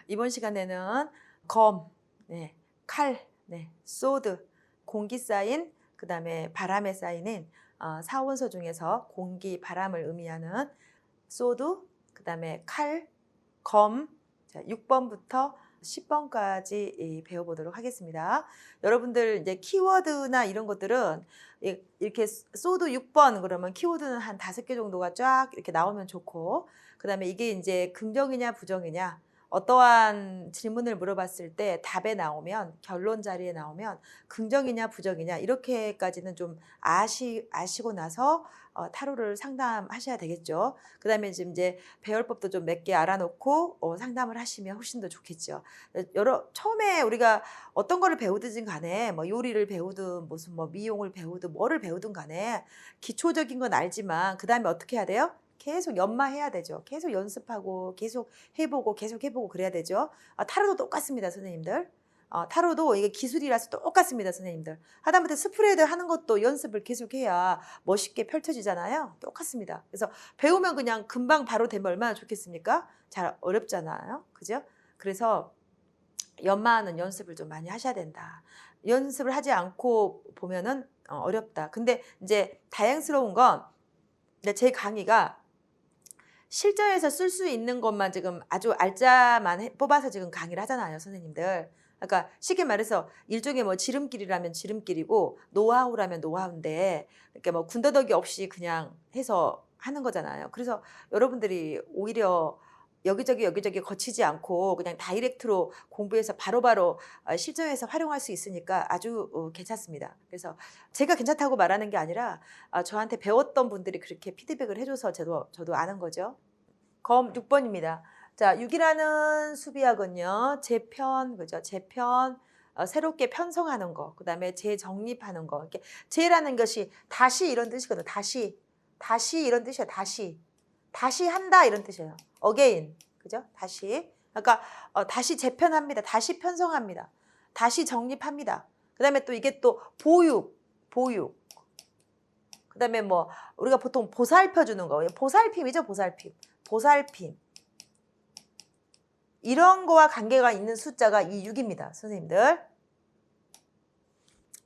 이번 시간에는 검, 칼, 소드, 공기 쌓인, 그 다음에 바람에 쌓이는 사원소 중에서 공기, 바람을 의미하는 소드, 그 다음에 칼, 검, 자, 6번부터 10번까지 배워보도록 하겠습니다. 여러분들 이제 키워드나 이런 것들은 이렇게 소드 6번 그러면 키워드는 한 5개 정도가 쫙 이렇게 나오면 좋고, 그 다음에 이게 이제 긍정이냐 부정이냐, 어떠한 질문을 물어봤을 때 답에 나오면, 결론 자리에 나오면 긍정이냐 부정이냐 이렇게까지는 좀 아시고 나서 타로를 상담하셔야 되겠죠. 그 다음에 지금 이제 배열법도 좀 몇 개 알아놓고 상담을 하시면 훨씬 더 좋겠죠. 처음에 우리가 어떤 거를 배우든 간에 뭐 요리를 배우든 무슨 뭐 미용을 배우든 뭐를 배우든 간에 기초적인 건 알지만 그 다음에 어떻게 해야 돼요? 계속 연마해야 되죠. 계속 연습하고 계속 해보고 그래야 되죠. 타로도 똑같습니다, 선생님들. 타로도 이게 기술이라서 똑같습니다, 선생님들. 하다못해 스프레드 하는 것도 연습을 계속해야 멋있게 펼쳐지잖아요. 똑같습니다. 그래서 배우면 그냥 금방 바로 되면 얼마나 좋겠습니까? 잘 어렵잖아요. 그죠? 그래서 연마하는 연습을 좀 많이 하셔야 된다. 연습을 하지 않고 보면은 어렵다. 근데 이제 다행스러운 건 제 강의가 실전에서 쓸 수 있는 것만 지금 아주 알짜만 뽑아서 지금 강의를 하잖아요, 선생님들. 그러니까 쉽게 말해서 일종의 뭐 지름길이라면 지름길이고 노하우라면 노하우인데 이렇게 뭐 군더더기 없이 그냥 해서 하는 거잖아요. 그래서 여러분들이 오히려 여기저기 거치지 않고 그냥 다이렉트로 공부해서 바로바로 실전에서 활용할 수 있으니까 아주 괜찮습니다. 그래서 제가 괜찮다고 말하는 게 아니라 저한테 배웠던 분들이 그렇게 피드백을 해줘서 저도 아는 거죠. 검 6번입니다. 자, 6이라는 수비학은요, 재편, 그죠? 재편, 새롭게 편성하는 거, 그 다음에 재정립하는 거. 이렇게 재라는 것이 다시 이런 뜻이거든요. 다시 이런 뜻이에요. 다시 한다 이런 뜻이에요. again, 그죠? 다시. 그러니까 다시 재편합니다. 다시 편성합니다. 다시 정립합니다. 그 다음에 또 이게 또 보육. 그 다음에 뭐 우리가 보통 보살펴주는 거, 보살핌이죠. 보살핌. 이런 거와 관계가 있는 숫자가 이 6입니다, 선생님들.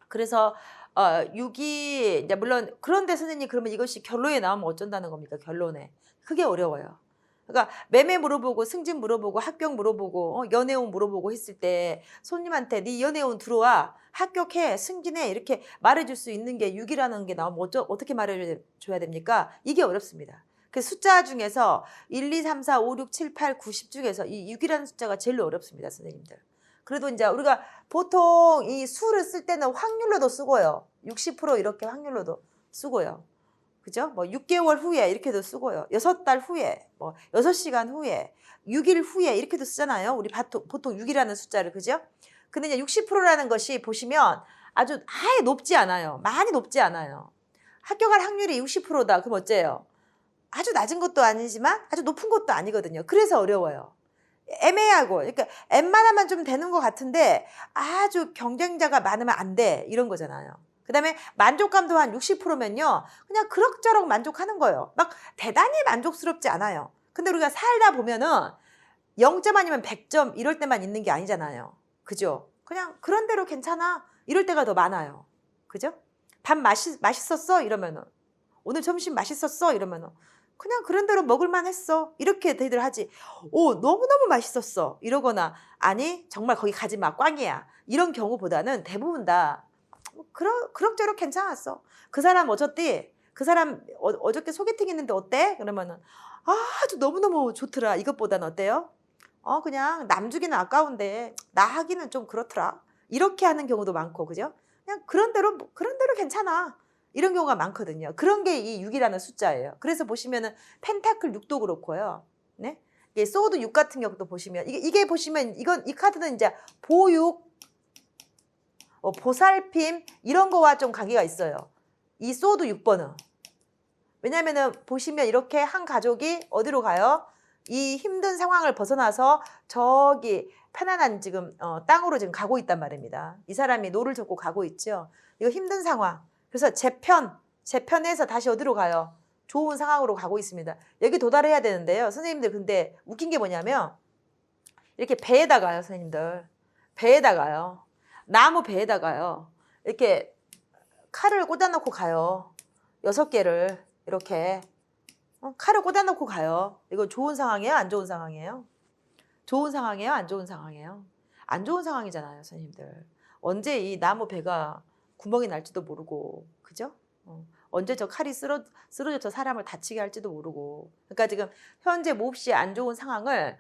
그래서 6이 이제 물론 그런데 선생님 그러면 이것이 결론에 나오면 어쩐다는 겁니까? 결론에. 그게 어려워요. 그러니까 매매 물어보고 승진 물어보고 합격 물어보고 연애운 물어보고 했을 때 손님한테 네 연애운 들어와, 합격해, 승진해 이렇게 말해줄 수 있는 게 6이라는 게 나오면 어떻게 말해줘야 됩니까? 이게 어렵습니다. 그 숫자 중에서 1, 2, 3, 4, 5, 6, 7, 8, 9, 10 중에서 이 6이라는 숫자가 제일 어렵습니다, 선생님들. 그래도 이제 우리가 보통 이 수를 쓸 때는 확률로도 쓰고요. 60% 이렇게 확률로도 쓰고요. 그죠? 뭐 6개월 후에 이렇게도 쓰고요. 6달 후에, 뭐 6시간 후에, 6일 후에 이렇게도 쓰잖아요. 우리 보통 6이라는 숫자를, 그죠? 근데 이제 60%라는 것이 보시면 아주 아예 높지 않아요. 많이 높지 않아요. 합격할 확률이 60%다. 그럼 어째요? 아주 낮은 것도 아니지만 아주 높은 것도 아니거든요. 그래서 어려워요. 애매하고, 그러니까 웬만하면 좀 되는 것 같은데 아주 경쟁자가 많으면 안 돼. 이런 거잖아요. 그 다음에 만족감도 한 60%면요. 그냥 그럭저럭 만족하는 거예요. 막 대단히 만족스럽지 않아요. 근데 우리가 살다 보면은 0점 아니면 100점 이럴 때만 있는 게 아니잖아요. 그죠? 그냥 그런 대로 괜찮아. 이럴 때가 더 많아요. 그죠? 밥 맛있었어? 이러면은. 오늘 점심 맛있었어? 이러면은. 그냥 그런 대로 먹을만 했어. 이렇게 다들 하지. 오, 너무너무 맛있었어. 이러거나, 아니, 정말 거기 가지 마. 꽝이야. 이런 경우보다는 대부분 다 그럭저럭 괜찮았어. 그 사람 어쩌디? 그 사람 어저께 소개팅 했는데 어때? 그러면은 아주 너무너무 좋더라. 이것보다는 어때요? 그냥 남 주기는 아까운데 나 하기는 좀 그렇더라. 이렇게 하는 경우도 많고, 그죠? 그냥 그런 대로 괜찮아. 이런 경우가 많거든요. 그런 게 이 6이라는 숫자예요. 그래서 보시면은 펜타클 6도 그렇고요. 네? 이게 소드 6 같은 경우도 보시면 이게 보시면 이 카드는 이제 보육, 보살핌 이런 거와 좀 관계가 있어요. 이 소드 6번은. 왜냐면은 보시면 이렇게 한 가족이 어디로 가요? 이 힘든 상황을 벗어나서 저기 편안한 지금 땅으로 지금 가고 있단 말입니다. 이 사람이 노를 젓고 가고 있죠. 이거 힘든 상황. 그래서 재편에서 다시 어디로 가요? 좋은 상황으로 가고 있습니다. 여기 도달해야 되는데요. 선생님들 근데 웃긴 게 뭐냐면 이렇게 배에다가요, 선생님들. 배에다가요. 나무 배에다가요. 이렇게 칼을 꽂아놓고 가요. 6개를 이렇게 칼을 꽂아놓고 가요. 이거 좋은 상황이에요? 안 좋은 상황이에요? 좋은 상황이에요? 안 좋은 상황이에요? 안 좋은 상황이잖아요, 선생님들. 언제 이 나무 배가 구멍이 날지도 모르고, 그죠? 언제 저 칼이 쓰러져서 사람을 다치게 할지도 모르고. 그러니까 지금 현재 몹시 안 좋은 상황을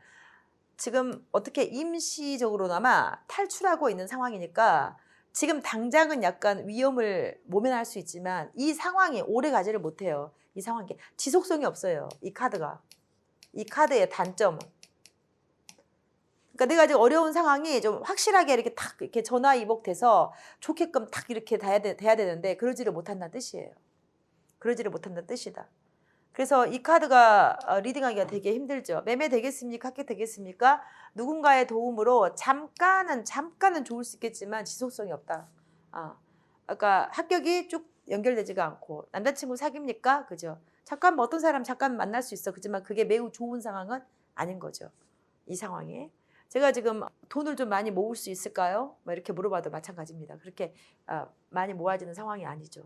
지금 어떻게 임시적으로나마 탈출하고 있는 상황이니까 지금 당장은 약간 위험을 모면할 수 있지만 이 상황이 오래 가지를 못해요. 이 상황이 지속성이 없어요. 이 카드가. 이 카드의 단점은. 그러니까 내가 지금 어려운 상황이 좀 확실하게 이렇게 탁 이렇게 전화위복돼서 좋게끔 탁 이렇게 돼야 되는데 그러지를 못한다는 뜻이에요. 그러지를 못한다는 뜻이다. 그래서 이 카드가 리딩하기가 되게 힘들죠. 매매 되겠습니까? 합격 되겠습니까? 누군가의 도움으로 잠깐은 좋을 수 있겠지만 지속성이 없다. 그러니까 합격이 쭉 연결되지가 않고 남자친구 사깁니까? 그죠? 잠깐 어떤 사람 잠깐 만날 수 있어. 그렇지만 그게 매우 좋은 상황은 아닌 거죠. 이 상황에. 제가 지금 돈을 좀 많이 모을 수 있을까요? 뭐 이렇게 물어봐도 마찬가지입니다. 그렇게 많이 모아지는 상황이 아니죠.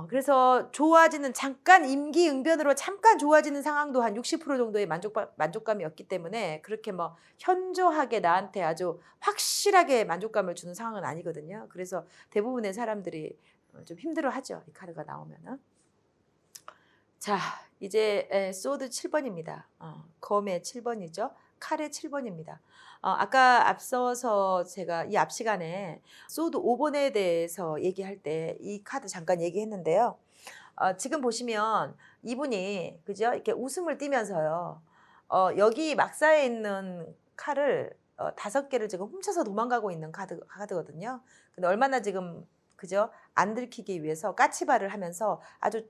그래서 좋아지는 잠깐 임기응변으로 잠깐 좋아지는 상황도 한 60% 정도의 만족감이었기 때문에 그렇게 뭐 현저하게 나한테 아주 확실하게 만족감을 주는 상황은 아니거든요. 그래서 대부분의 사람들이 좀 힘들어하죠. 이 카드가 나오면은. 자, 이제 소드 7번입니다. 검의 7번이죠. 칼의 7번입니다. 아까 앞서서 제가 이 앞 시간에 소드 5번에 대해서 얘기할 때 이 카드 잠깐 얘기했는데요. 지금 보시면 이분이 그죠? 이렇게 웃음을 띠면서요. 여기 막사에 있는 칼을 5개를 지금 훔쳐서 도망가고 있는 카드거든요. 근데 얼마나 지금 그죠? 안 들키기 위해서 까치발을 하면서 아주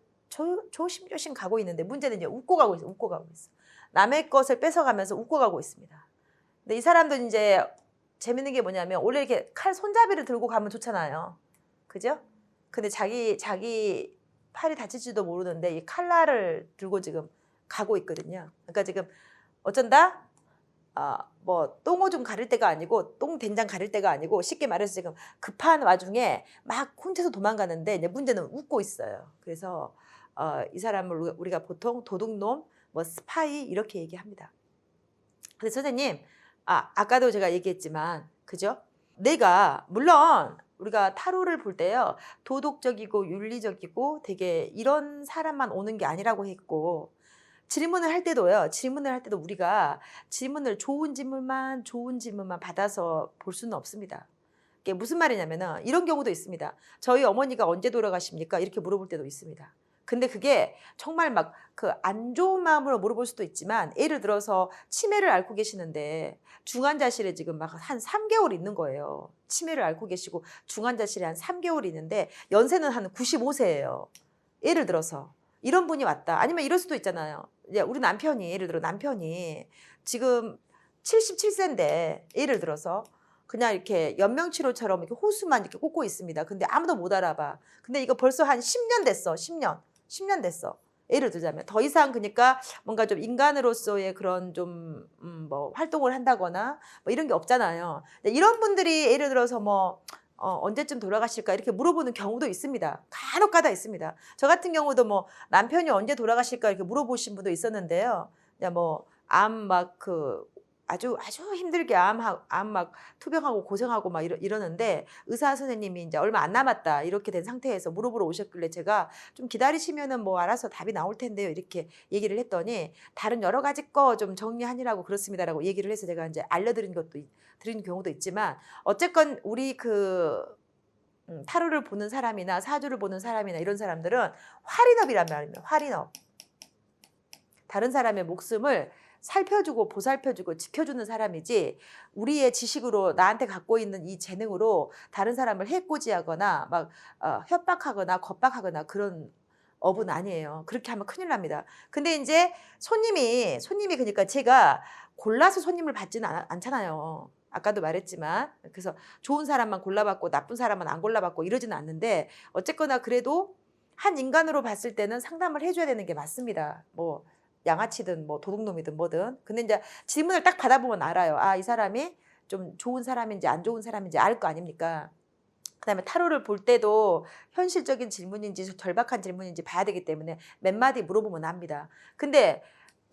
조심조심 가고 있는데 문제는 이제 웃고 가고 있어. 남의 것을 뺏어가면서 웃고 가고 있습니다. 근데 이 사람도 이제 재밌는 게 뭐냐면 원래 이렇게 칼 손잡이를 들고 가면 좋잖아요. 그죠? 근데 자기 팔이 다칠지도 모르는데 이 칼날을 들고 지금 가고 있거든요. 그러니까 지금 어쩐다? 뭐 똥오줌 가릴 때가 아니고 똥된장 가릴 때가 아니고 쉽게 말해서 지금 급한 와중에 막 혼자서 도망가는데 이제 문제는 웃고 있어요. 그래서 이 사람을 우리가 보통 도둑놈, 뭐 스파이 이렇게 얘기합니다. 근데 선생님, 아까도 제가 얘기했지만, 그죠? 내가 물론 우리가 타로를 볼 때요, 도덕적이고 윤리적이고 되게 이런 사람만 오는 게 아니라고 했고, 질문을 할 때도 우리가 좋은 질문만 받아서 볼 수는 없습니다. 이게 무슨 말이냐면은 이런 경우도 있습니다. 저희 어머니가 언제 돌아가십니까? 이렇게 물어볼 때도 있습니다. 근데 그게 정말 막 그 안 좋은 마음으로 물어볼 수도 있지만 예를 들어서 치매를 앓고 계시는데 중환자실에 지금 막 한 3개월 있는 거예요. 치매를 앓고 계시고 중환자실에 한 3개월 있는데 연세는 한 95세예요. 예를 들어서 이런 분이 왔다. 아니면 이럴 수도 있잖아요. 우리 남편이 예를 들어 지금 77세인데 예를 들어서 그냥 이렇게 연명치료처럼 이렇게 호수만 이렇게 꽂고 있습니다. 근데 아무도 못 알아봐. 근데 이거 벌써 한 10년 됐어. 10년 됐어. 예를 들자면 더 이상 그러니까 뭔가 좀 인간으로서의 그런 좀 뭐 활동을 한다거나 뭐 이런 게 없잖아요. 이런 분들이 예를 들어서 뭐 언제쯤 돌아가실까 이렇게 물어보는 경우도 있습니다. 간혹가다 있습니다. 저 같은 경우도 뭐 남편이 언제 돌아가실까 이렇게 물어보신 분도 있었는데요. 그냥 뭐 암 막 아주 힘들게 암 막 투병하고 고생하고 막 이러는데 의사 선생님이 이제 얼마 안 남았다 이렇게 된 상태에서 물어보러 오셨길래 제가 좀 기다리시면은 뭐 알아서 답이 나올 텐데요 이렇게 얘기를 했더니 다른 여러 가지 거 좀 정리하느라고 그렇습니다라고 얘기를 해서 제가 이제 드린 경우도 있지만 어쨌건 우리 타로를 보는 사람이나 사주를 보는 사람이나 이런 사람들은 활인업이란 말입니다. 활인업. 다른 사람의 목숨을 살펴주고 보살펴주고 지켜주는 사람이지 우리의 지식으로 나한테 갖고 있는 이 재능으로 다른 사람을 해코지하거나 막 협박하거나 겁박하거나 그런 업은 아니에요. 그렇게 하면 큰일 납니다. 근데 이제 손님이 그러니까 제가 골라서 손님을 받지는 않잖아요. 아까도 말했지만 그래서 좋은 사람만 골라받고 나쁜 사람은 안 골라받고 이러지는 않는데 어쨌거나 그래도 한 인간으로 봤을 때는 상담을 해줘야 되는 게 맞습니다. 뭐 양아치든 뭐 도둑놈이든 뭐든. 근데 이제 질문을 딱 받아보면 알아요. 아, 이 사람이 좀 좋은 사람인지 안 좋은 사람인지 알 거 아닙니까? 그다음에 타로를 볼 때도 현실적인 질문인지 절박한 질문인지 봐야 되기 때문에 몇 마디 물어보면 압니다. 근데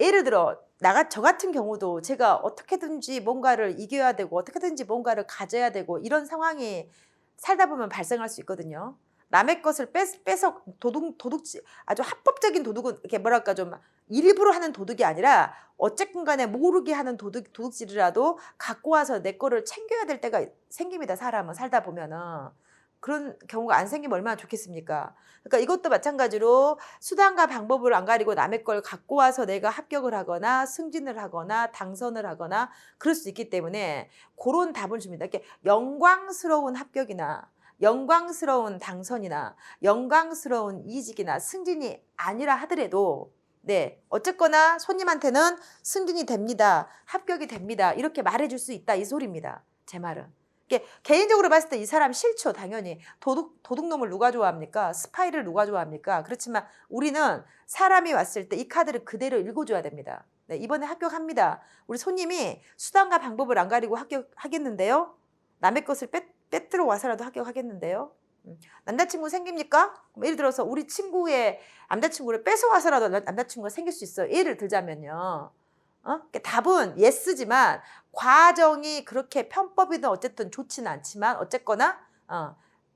예를 들어 저 같은 경우도 제가 어떻게든지 뭔가를 이겨야 되고 어떻게든지 뭔가를 가져야 되고 이런 상황이 살다 보면 발생할 수 있거든요. 남의 것을 뺏어 도둑질, 아주 합법적인 도둑은 이렇게 뭐랄까 좀 일부러 하는 도둑이 아니라 어쨌든 간에 모르게 하는 도둑질이라도 갖고 와서 내 거를 챙겨야 될 때가 생깁니다. 사람은 살다 보면은. 그런 경우가 안 생기면 얼마나 좋겠습니까? 그러니까 이것도 마찬가지로 수단과 방법을 안 가리고 남의 걸 갖고 와서 내가 합격을 하거나 승진을 하거나 당선을 하거나 그럴 수 있기 때문에 그런 답을 줍니다. 이렇게 영광스러운 합격이나 영광스러운 당선이나 영광스러운 이직이나 승진이 아니라 하더라도 네, 어쨌거나 손님한테는 승진이 됩니다. 합격이 됩니다. 이렇게 말해줄 수 있다 이 소리입니다. 제 말은. 개인적으로 봤을 때 이 사람 싫죠. 당연히. 도둑놈을 누가 좋아합니까? 스파이를 누가 좋아합니까? 그렇지만 우리는 사람이 왔을 때 이 카드를 그대로 읽어줘야 됩니다. 네, 이번에 합격합니다. 우리 손님이 수단과 방법을 안 가리고 합격하겠는데요. 남의 것을 빼들어 와서라도 합격하겠는데요. 남자친구 생깁니까? 예를 들어서 우리 친구의 남자친구를 뺏어와서라도 남자친구가 생길 수 있어요. 예를 들자면요. 답은 예스지만 과정이 그렇게 편법이든 어쨌든 좋지는 않지만 어쨌거나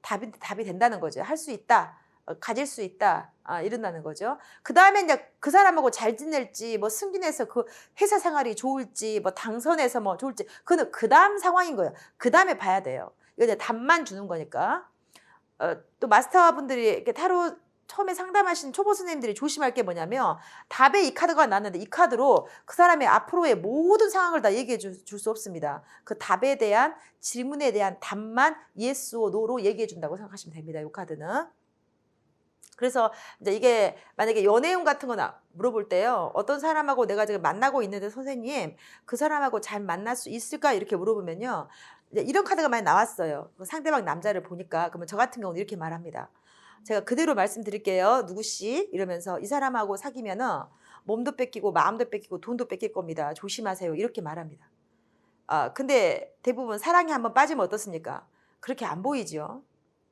답이 된다는 거죠. 할 수 있다. 가질 수 있다. 이런다는 거죠. 그 다음에 이제 그 사람하고 잘 지낼지, 뭐 승진해서 그 회사 생활이 좋을지, 뭐 당선해서 뭐 좋을지, 그거는 그 다음 상황인 거예요. 그 다음에 봐야 돼요. 이거 이제 답만 주는 거니까. 또 마스터분들이 이렇게 타로 처음에 상담하신 초보 선생님들이 조심할 게 뭐냐면 답에 이 카드가 나왔는데 이 카드로 그 사람의 앞으로의 모든 상황을 다 얘기해 줄 수 없습니다. 그 답에 대한 질문에 대한 답만 yes or no로 얘기해 준다고 생각하시면 됩니다. 이 카드는. 그래서 이제 이게 만약에 연애운 같은 거 물어볼 때요. 어떤 사람하고 내가 지금 만나고 있는데 선생님 그 사람하고 잘 만날 수 있을까? 이렇게 물어보면요. 이제 이런 카드가 많이 나왔어요. 상대방 남자를 보니까 그러면 저 같은 경우는 이렇게 말합니다. 제가 그대로 말씀드릴게요. 누구씨? 이러면서 이 사람하고 사귀면은 몸도 뺏기고 마음도 뺏기고 돈도 뺏길 겁니다. 조심하세요. 이렇게 말합니다. 근데 대부분 사랑에 한번 빠지면 어떻습니까? 그렇게 안 보이죠.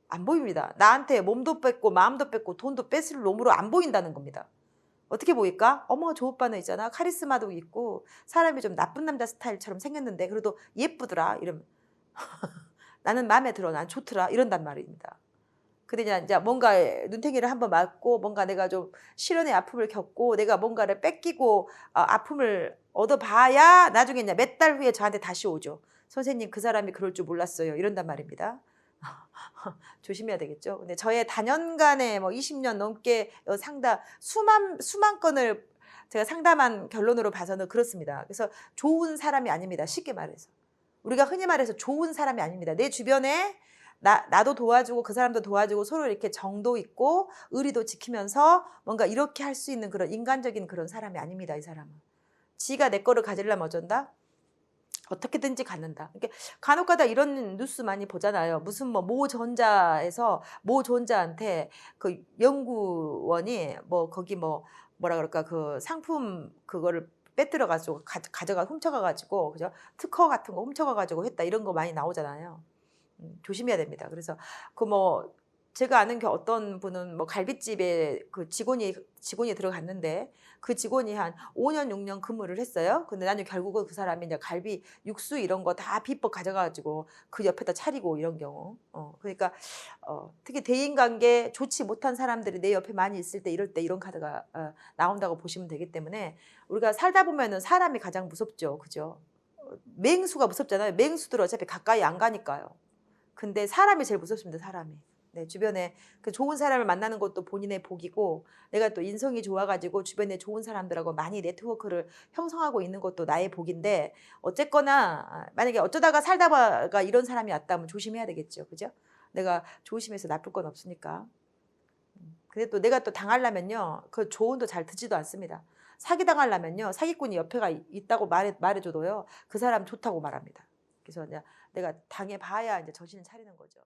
안 보입니다. 나한테 몸도 뺏고 마음도 뺏고 돈도 뺏을 놈으로 안 보인다는 겁니다. 어떻게 보일까? 어머, 저 오빠는 있잖아. 카리스마도 있고 사람이 좀 나쁜 남자 스타일처럼 생겼는데 그래도 예쁘더라. 이러면 나는 마음에 들어. 난 좋더라. 이런단 말입니다. 근데 이제 뭔가 눈탱이를 한번 맞고 뭔가 내가 좀 실연의 아픔을 겪고 내가 뭔가를 뺏기고 아픔을 얻어봐야 나중에 이제 몇 달 후에 저한테 다시 오죠. 선생님 그 사람이 그럴 줄 몰랐어요. 이런단 말입니다. 조심해야 되겠죠. 근데 저의 다년간의 뭐 20년 넘게 수만 건을 제가 상담한 결론으로 봐서는 그렇습니다. 그래서 좋은 사람이 아닙니다. 쉽게 말해서. 우리가 흔히 말해서 좋은 사람이 아닙니다. 내 주변에 나도 도와주고 그 사람도 도와주고 서로 이렇게 정도 있고 의리도 지키면서 뭔가 이렇게 할 수 있는 그런 인간적인 그런 사람이 아닙니다. 이 사람은. 지가 내 거를 가지려면 어쩐다? 어떻게든지 갖는다. 이렇게 간혹가다 이런 뉴스 많이 보잖아요. 무슨 모 전자에서 모 전자한테 그 연구원이 뭐 거기 뭐라 그럴까 그 상품 그거를 빼들어 가지고 가져가 훔쳐가 가지고 그죠? 특허 같은 거 훔쳐가 가지고 했다 이런 거 많이 나오잖아요. 조심해야 됩니다. 그래서 제가 아는 어떤 분은 뭐 갈비집에 그 직원이 들어갔는데 그 직원이 한 5년 6년 근무를 했어요. 근데 나중에 결국은 그 사람이 이제 갈비 육수 이런 거 다 비법 가져가가지고 그 옆에다 차리고 이런 경우. 그러니까 특히 대인관계 좋지 못한 사람들이 내 옆에 많이 있을 때 이럴 때 이런 카드가 나온다고 보시면 되기 때문에 우리가 살다 보면은 사람이 가장 무섭죠, 그죠? 맹수가 무섭잖아요. 맹수들 어차피 가까이 안 가니까요. 근데 사람이 제일 무섭습니다. 사람이. 네, 주변에 그 좋은 사람을 만나는 것도 본인의 복이고 내가 또 인성이 좋아가지고 주변에 좋은 사람들하고 많이 네트워크를 형성하고 있는 것도 나의 복인데 어쨌거나 만약에 어쩌다가 살다가 이런 사람이 왔다면 조심해야 되겠죠. 그죠? 내가 조심해서 나쁠 건 없으니까. 근데 또 내가 또 당하려면요. 그 조언도 잘 듣지도 않습니다. 사기 당하려면요. 사기꾼이 옆에가 있다고 말해줘도요. 그 사람 좋다고 말합니다. 그래서 이제 내가 당해봐야 이제 정신을 차리는 거죠.